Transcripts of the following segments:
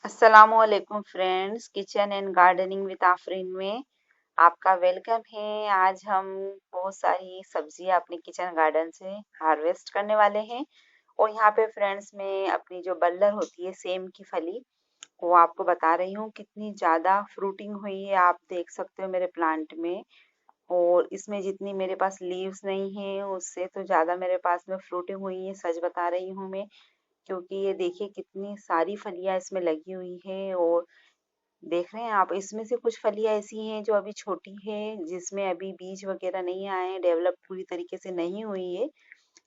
अस्सलामुअलैकुम friends, kitchen and gardening with Afreen में आपका वेलकम है। आज हम बहुत सारी सब्जियां अपने किचन गार्डन से हार्वेस्ट करने वाले हैं। और यहाँ पे फ्रेंड्स मैं अपनी जो बल्लर होती है सेम की फली, वो आपको बता रही हूँ कितनी ज़्यादा फ्रूटिंग हुई है। आप देख सकते हो मेरे प्लांट में। और इसमें जितनी मेरे पास लीव्स नहीं है उससे तो ज़्यादा मेरे पास में फ्रूटिंग हुई है, सच बता रही हूँ मैं। क्योंकि ये देखिए कितनी सारी फलियां इसमें लगी हुई है। और देख रहे हैं आप, इसमें से कुछ फलियां ऐसी हैं जो अभी छोटी है, जिसमें अभी बीज वगैरह नहीं आए हैं, डेवलप पूरी तरीके से नहीं हुई है।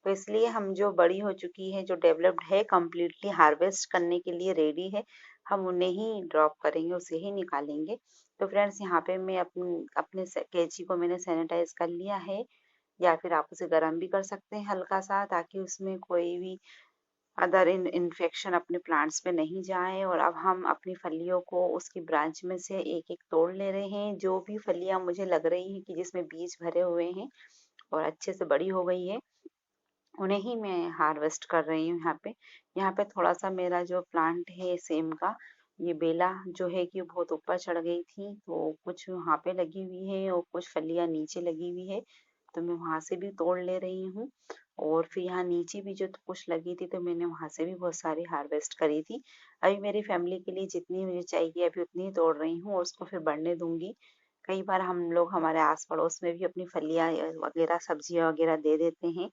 तो इसलिए हम जो बड़ी हो चुकी है, जो डेवलप्ड है, कंप्लीटली हार्वेस्ट करने के लिए रेडी है, हम उन्हें ही ड्रॉप करेंगे, उसे ही निकालेंगे। तो फ्रेंड्स यहाँ पे मैं अपने कैंची को मैंने सैनिटाइज कर लिया है, या फिर आप उसे गर्म भी कर सकते हैं हल्का सा, ताकि उसमें कोई भी अदर इन्फेक्शन अपने प्लांट्स पे नहीं जाए। और अब हम अपनी फलियों को उसकी ब्रांच में से एक एक तोड़ ले रहे हैं। जो भी फलियां मुझे लग रही हैं कि जिसमें बीज भरे हुए हैं और अच्छे से बड़ी हो गई है, उन्हें ही मैं हार्वेस्ट कर रही हूँ। यहाँ पे थोड़ा सा मेरा जो प्लांट है सेम का, ये बेला जो है कि बहुत ऊपर चढ़ गई थी, तो कुछ वहाँ पे लगी हुई है और कुछ फलियां नीचे लगी हुई है, तो मैं वहां से भी तोड़ ले रही हूँ। और फिर यहाँ नीचे भी जो कुछ लगी थी, तो मैंने वहां से भी बहुत सारी हार्वेस्ट करी थी। अभी मेरी फैमिली के लिए जितनी मुझे चाहिए अभी उतनी ही तोड़ रही हूँ, और उसको फिर बढ़ने दूंगी। कई बार हम लोग हमारे आस पड़ोस में भी अपनी फलियां वगैरह सब्जियां वगैरह दे देते हैं।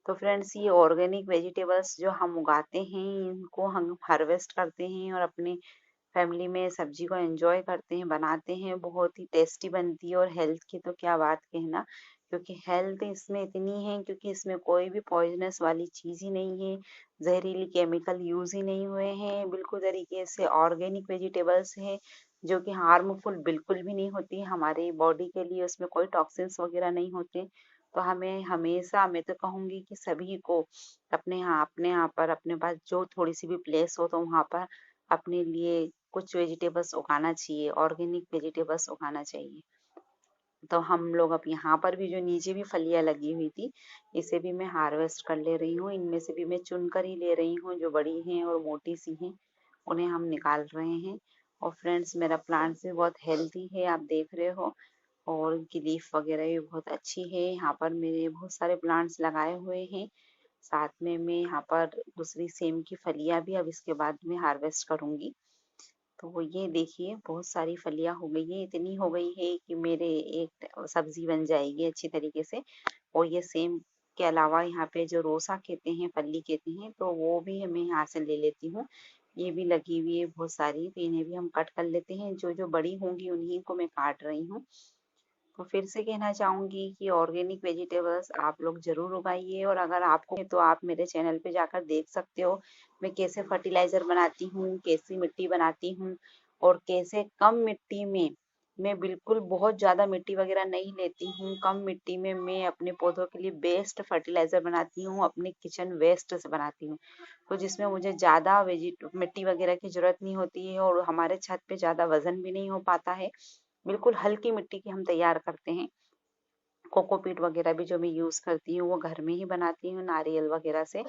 तो फ्रेंड्स ये ऑर्गेनिक वेजिटेबल्स जो हम उगाते हैं, इनको हम हार्वेस्ट करते हैं और अपने फैमिली में सब्जी को एंजॉय करते हैं, बनाते हैं, बहुत ही टेस्टी बनती है। और हेल्थ की तो क्या बात कहना, क्योंकि हेल्थ इसमें इतनी है, क्योंकि इसमें कोई भी पॉइजनस वाली चीज़ ही नहीं है, जहरीली केमिकल यूज ही नहीं हुए हैं, बिल्कुल तरीके से ऑर्गेनिक वेजिटेबल्स है, जो कि हार्मफुल बिल्कुल भी नहीं होती हमारी बॉडी के लिए, उसमें कोई टॉक्सिन्स वगैरह नहीं होते। तो हमें हमेशा, मैं तो कहूँगी कि सभी को अपने यहाँ पर अपने पास जो थोड़ी सी भी प्लेस हो, तो वहाँ पर अपने लिए कुछ वेजिटेबल्स उगाना चाहिए, ऑर्गेनिक वेजिटेबल्स उगाना चाहिए। तो हम लोग अब यहाँ पर भी जो नीचे भी फलियां लगी हुई थी, इसे भी मैं हार्वेस्ट कर ले रही हूँ। इनमें से भी मैं चुन कर ही ले रही हूँ, जो बड़ी हैं और मोटी सी हैं उन्हें हम निकाल रहे हैं। और फ्रेंड्स मेरा प्लांट भी बहुत हेल्थी है, आप देख रहे हो, और उनकी लीफ वगैरह भी बहुत अच्छी है। यहाँ पर मेरे बहुत सारे प्लांट्स लगाए हुए हैं। साथ में मैं यहाँ पर दूसरी सेम की फलियां भी अब इसके बाद में हार्वेस्ट करूंगी। तो ये देखिए बहुत सारी फलियां हो गई है, इतनी हो गई है कि मेरे एक सब्जी बन जाएगी अच्छी तरीके से। और ये सेम के अलावा यहाँ पे जो रोसा कहते हैं, फली कहते हैं, तो वो भी मैं यहाँ से ले लेती हूँ। ये भी लगी हुई है बहुत सारी, तो इन्हें भी हम कट कर लेते हैं। जो जो बड़ी होंगी उन्हीं को मैं काट रही हूँ। तो फिर से कहना चाहूंगी कि ऑर्गेनिक वेजिटेबल्स आप लोग जरूर उगाइए। और अगर आपको तो आप मेरे चैनल पे जाकर देख सकते हो मैं कैसे फर्टिलाइजर बनाती हूँ, कैसी मिट्टी बनाती हूँ, और कैसे कम मिट्टी में, मैं बिल्कुल बहुत ज्यादा मिट्टी वगैरह नहीं लेती हूँ, कम मिट्टी में मैं अपने पौधों के लिए बेस्ट फर्टिलाइजर बनाती हूँ, अपने किचन वेस्ट से बनाती हूँ। तो जिसमें मुझे ज्यादा मिट्टी वगैरह की जरूरत नहीं होती है, और हमारे छत पे ज्यादा वजन भी नहीं हो पाता है। बिल्कुल हल्की मिट्टी की हम तैयार करते हैं। कोकोपीट वगैरह भी जो मैं यूज करती हूँ वो घर में ही बनाती हूँ, नारियल वगैरह से।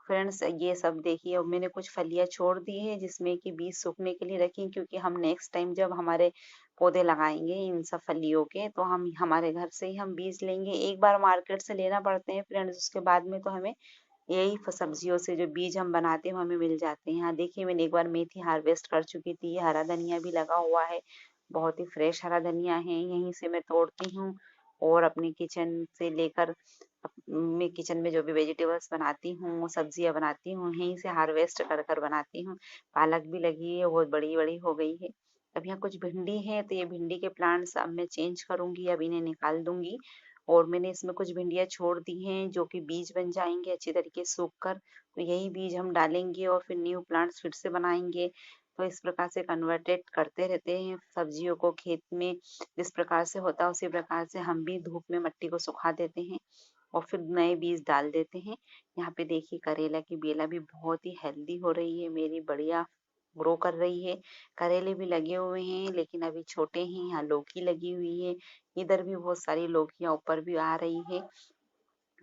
फ्रेंड्स ये सब देखिए, अब मैंने कुछ फलियां छोड़ दी है जिसमें कि बीज सूखने के लिए रखी, क्योंकि हम नेक्स्ट टाइम जब हमारे पौधे लगाएंगे इन सब फलियों के, तो हम हमारे घर से ही हम बीज लेंगे। एक बार मार्केट से लेना पड़ते हैं फ्रेंड्स, उसके बाद में तो हमें यही सब्जियों से जो बीज हम बनाते हैं वो हमें मिल जाते हैं। यहाँ देखिए मैंने एक बार मेथी हार्वेस्ट कर चुकी थी, हरा धनिया भी लगा हुआ है, बहुत ही फ्रेश हरा धनिया है, यहीं से मैं तोड़ती हूँ। और अपने किचन से लेकर मैं किचन में जो भी वेजिटेबल्स बनाती हूँ, सब्जियां बनाती हूँ, यहीं से हार्वेस्ट कर कर बनाती हूँ। पालक भी लगी है, बहुत बड़ी बड़ी हो गई है। अब यहाँ कुछ भिंडी है, तो ये भिंडी के प्लांट्स अब मैं चेंज करूंगी, अब इन्हें निकाल दूंगी। और मैंने इसमें कुछ भिंडियाँ छोड़ दी हैं जो कि बीज बन जाएंगे अच्छी तरीके से सूख कर, तो यही बीज हम डालेंगे और फिर न्यू प्लांट्स फिर से बनाएंगे। तो इस प्रकार से कन्वर्टेड करते रहते हैं सब्जियों को खेत में। जिस प्रकार से होता है उसी प्रकार से हम भी धूप में मिट्टी को सुखा देते हैं और फिर नए बीज डाल देते हैं। यहाँ पे देखिए करेला की बेला भी बहुत ही हेल्दी हो रही है मेरी, बढ़िया ग्रो कर रही है। करेले भी लगे हुए हैं लेकिन अभी छोटे हैं। यहाँ लौकी लगी हुई है, इधर भी बहुत सारी लौकियां ऊपर भी आ रही है।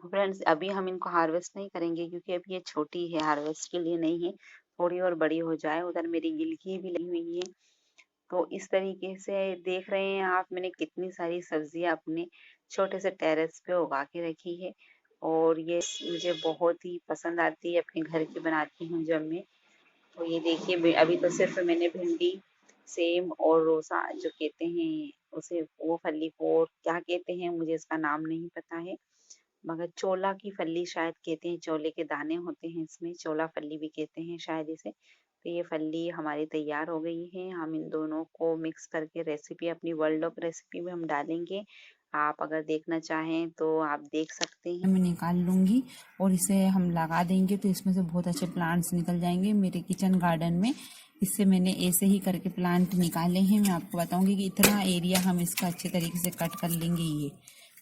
फ्रेंड्स अभी हम इनको हार्वेस्ट नहीं करेंगे क्योंकि अभी ये छोटी है, हार्वेस्ट के लिए नहीं है। थोड़ी और बड़ी हो जाए। उधर मेरी गिलकी भी लगी हुई है। तो इस तरीके से देख रहे हैं आप, मैंने कितनी सारी सब्जियां अपने छोटे से टेरेस पे उगा के रखी है और ये मुझे बहुत ही पसंद आती है, अपने घर की बनाती हूँ जब मैं। तो ये देखिए अभी तो सिर्फ मैंने भिंडी, सेम और रोसा जो कहते हैं उसे, वो फली को और क्या कहते हैं मुझे इसका नाम नहीं पता है, मगर चोला की फली शायद कहते हैं, चोले के दाने होते हैं इसमें, चोला फली भी कहते हैं शायद इसे। तो ये फली हमारी तैयार हो गई है। हम इन दोनों को मिक्स करके रेसिपी अपनी वर्ल्ड ऑफ रेसिपी में हम डालेंगे। आप अगर देखना चाहें तो आप देख सकते हैं। मैं निकाल लूँगी और इसे हम लगा देंगे तो इसमें से बहुत अच्छे प्लांट्स निकल जाएंगे मेरे किचन गार्डन में। इससे मैंने ऐसे ही करके प्लांट निकाले हैं। मैं आपको बताऊंगी कि इतना एरिया हम इसका अच्छे तरीके से कट कर लेंगे ये,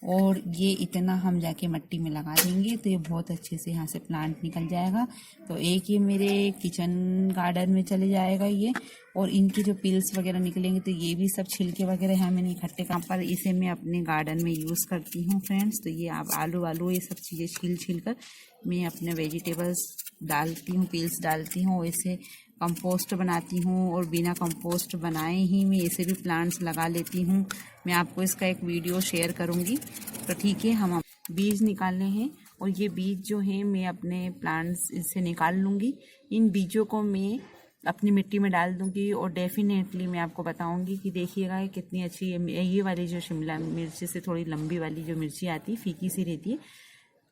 और ये इतना हम जाके मिट्टी में लगा देंगे तो ये बहुत अच्छे से यहाँ से प्लांट निकल जाएगा। तो एक ये मेरे किचन गार्डन में चले जाएगा ये, और इनकी जो पिल्स वगैरह निकलेंगे तो ये भी सब छिलके वगैरह यहाँ मैंने इकट्ठे कहाँ पर इसे मैं अपने गार्डन में यूज़ करती हूँ फ्रेंड्स। तो ये आप आलू वालू ये सब चीज़ें छील कर मैं अपने वेजिटेबल्स डालती हूँ, पिल्स डालती हूँ, इसे कंपोस्ट बनाती हूँ और बिना कंपोस्ट बनाए ही मैं ऐसे भी प्लांट्स लगा लेती हूँ। मैं आपको इसका एक वीडियो शेयर करूँगी। तो ठीक है, हम बीज निकालने हैं और ये बीज जो है मैं अपने प्लांट्स इससे निकाल लूँगी। इन बीजों को मैं अपनी मिट्टी में डाल दूँगी और डेफिनेटली मैं आपको बताऊँगी कि देखिएगा कितनी अच्छी ये वाली जो शिमला मिर्ची से थोड़ी लंबी वाली जो मिर्ची आती है, फीकी सी रहती है,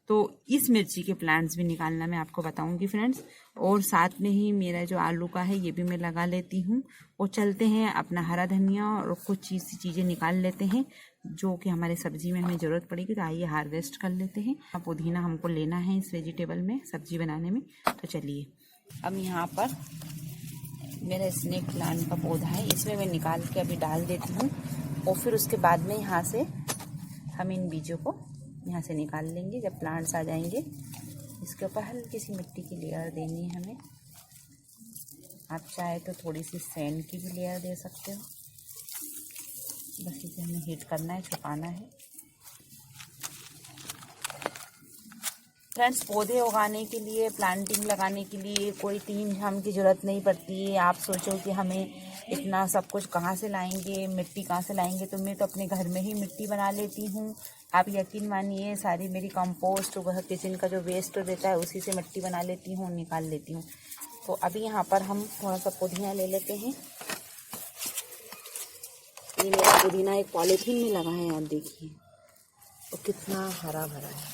तो इस मिर्ची के प्लांट्स भी निकालना मैं आपको बताऊंगी फ्रेंड्स। और साथ में ही मेरा जो आलू का है ये भी मैं लगा लेती हूँ। और चलते हैं अपना हरा धनिया और कुछ चीज़ें निकाल लेते हैं जो कि हमारे सब्जी में हमें ज़रूरत पड़ेगी। तो आइए हार्वेस्ट कर लेते हैं। पुदीना हमको लेना है इस वेजिटेबल में सब्जी बनाने में। तो चलिए, अब यहाँ पर मेरा स्नेक प्लांट का पौधा है, इसमें मैं निकाल के अभी डाल देती हूँ और फिर उसके बाद में यहाँ से हम इन बीजों को यहाँ से निकाल लेंगे। जब प्लांट्स आ जाएंगे इसके ऊपर हल्की सी मिट्टी की लेयर देनी है हमें। आप चाहे तो थोड़ी सी सैंड की भी लेयर दे सकते हो। बस इसे हमें हीट करना है, छुपाना है। फ्रेंड्स, पौधे उगाने के लिए, प्लांटिंग लगाने के लिए कोई टीम झाम की ज़रूरत नहीं पड़ती है। आप सोचो कि हमें इतना सब कुछ कहाँ से लाएंगे, मिट्टी कहाँ से लाएंगे, तो मैं तो अपने घर में ही मिट्टी बना लेती हूँ। आप यकीन मानिए, सारी मेरी कंपोस्ट वह किचन का जो वेस्ट रहता है उसी से मिट्टी बना लेती हूँ, निकाल लेती हूँ। तो अभी यहाँ पर हम थोड़ा सा पुदीना ले लेते हैं। ये मेरा पुदीना एक पॉलीथीन में लगा है, आप देखिए, और कितना हरा भरा है।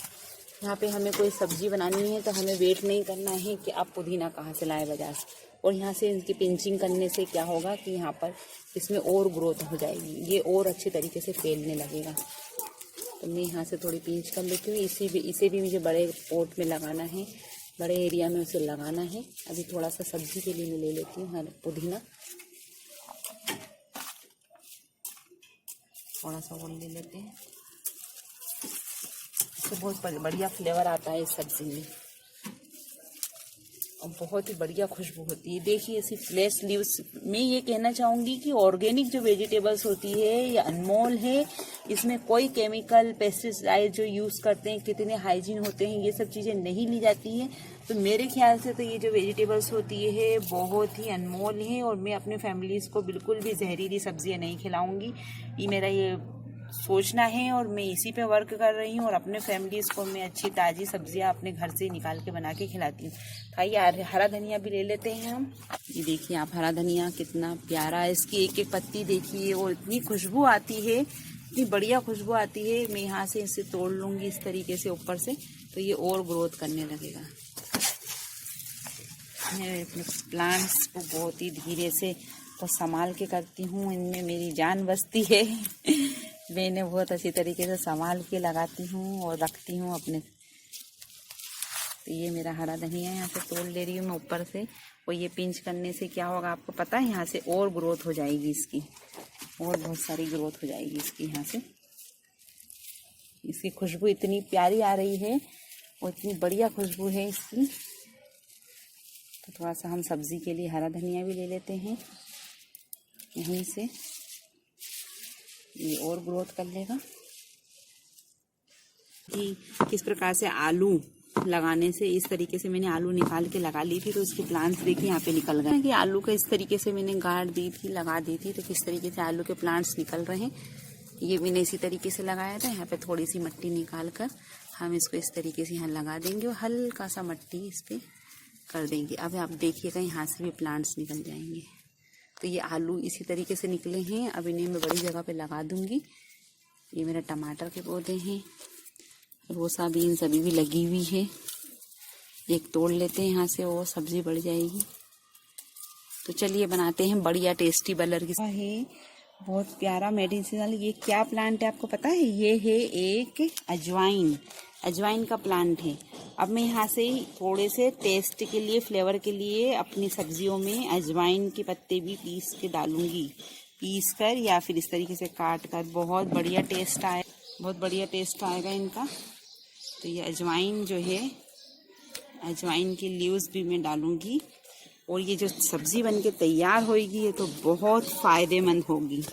यहाँ पे हमें कोई सब्जी बनानी है तो हमें वेट नहीं करना है कि आप पुदीना कहाँ से लाएं बाजार से। और यहाँ से इनकी पिंचिंग करने से क्या होगा कि यहाँ पर इसमें और ग्रोथ हो जाएगी, ये और अच्छे तरीके से फैलने लगेगा। तो मैं यहाँ से थोड़ी पिंच कर लेती हूँ। इसे भी मुझे बड़े पॉट में लगाना है, बड़े एरिया में उसे लगाना है। अभी थोड़ा सा सब्जी के लिए मैं ले लेती हूँ पुदीना, थोड़ा सा वो ले लेते हैं। इससे बहुत बढ़िया फ्लेवर आता है इस सब्जी में और बहुत ही बढ़िया खुशबू होती है। देखिए ऐसी फ्रेश लीव्स, मैं ये कहना चाहूँगी कि ऑर्गेनिक जो वेजिटेबल्स होती है ये अनमोल है। इसमें कोई केमिकल, पेस्टिसाइड जो यूज़ करते हैं, कितने हाइजीन होते हैं, ये सब चीज़ें नहीं ली जाती हैं। तो मेरे ख्याल से तो ये जो वेजिटेबल्स होती है बहुत ही अनमोल है और मैं अपने फैमिलीज़ को बिल्कुल भी जहरीली सब्जियाँ नहीं खिलाऊँगी। ये मेरा ये सोचना है और मैं इसी पे वर्क कर रही हूँ और अपने फैमिलीज़ को मैं अच्छी ताज़ी सब्जियाँ अपने घर से निकाल के बना के खिलाती हूँ। आइए हरा धनिया भी ले लेते हैं हम। ये देखिए आप, हरा धनिया कितना प्यारा है, इसकी एक एक पत्ती देखिए और इतनी खुशबू आती है, इतनी बढ़िया खुशबू आती है। मैं यहाँ से इसे तोड़ लूँगी इस तरीके से ऊपर से, तो ये और ग्रोथ करने लगेगा। मैं अपने प्लांट्स को बहुत ही धीरे से तो संभाल के करती हूँ, इनमें मेरी जान बसती है। मैं इन्हें बहुत अच्छी तरीके से संभाल के लगाती हूँ और रखती हूँ अपने। तो ये मेरा हरा धनिया यहाँ से तोड़ ले रही हूँ मैं ऊपर से, और ये पिंच करने से क्या होगा आपको पता है, यहाँ से और ग्रोथ हो जाएगी इसकी, और बहुत सारी ग्रोथ हो जाएगी इसकी यहाँ से। इसकी खुशबू इतनी प्यारी आ रही है और इतनी बढ़िया खुशबू है इसकी। तो थोड़ा सा हम सब्जी के लिए हरा धनिया भी ले लेते हैं यहीं से, ये और ग्रोथ कर लेगा। कि किस प्रकार से आलू लगाने से इस तरीके से मैंने आलू निकाल के लगा ली थी, तो उसके प्लांट्स देखिए यहाँ पे निकल गए कि आलू का इस तरीके से मैंने गाड़ दी थी, लगा दी थी, तो किस तरीके से आलू के प्लांट्स निकल रहे हैं। ये मैंने इसी तरीके से लगाया था। यहाँ पे थोड़ी सी मिट्टी निकाल कर हम इसको इस तरीके से यहाँ लगा देंगे और हल्का सा मिट्टी इस पे कर देंगे। अब आप देखिएगा यहाँ से भी प्लांट्स निकल जाएंगे। तो ये आलू इसी तरीके से निकले हैं। अब इन्हें मैं बड़ी जगह पे लगा दूंगी। ये मेरा टमाटर के पौधे हैं, रोसा बीन्स अभी भी लगी हुई है। एक तोड़ लेते हैं यहाँ से, वो सब्जी बढ़ जाएगी। तो चलिए बनाते हैं बढ़िया टेस्टी बलर की है। बहुत प्यारा मेडिसिनल, ये क्या प्लांट है आपको पता है? ये है एक अजवाइन का प्लांट है। अब मैं यहाँ से थोड़े से टेस्ट के लिए, फ्लेवर के लिए अपनी सब्जियों में अजवाइन के पत्ते भी पीस के डालूंगी, पीस कर या फिर इस तरीके से काट कर। बहुत बढ़िया टेस्ट आएगा इनका। तो ये अजवाइन जो है, अजवाइन की लीव्स भी मैं डालूंगी और ये जो सब्जी बनके तैयार होगी ये तो बहुत फायदेमंद होगी।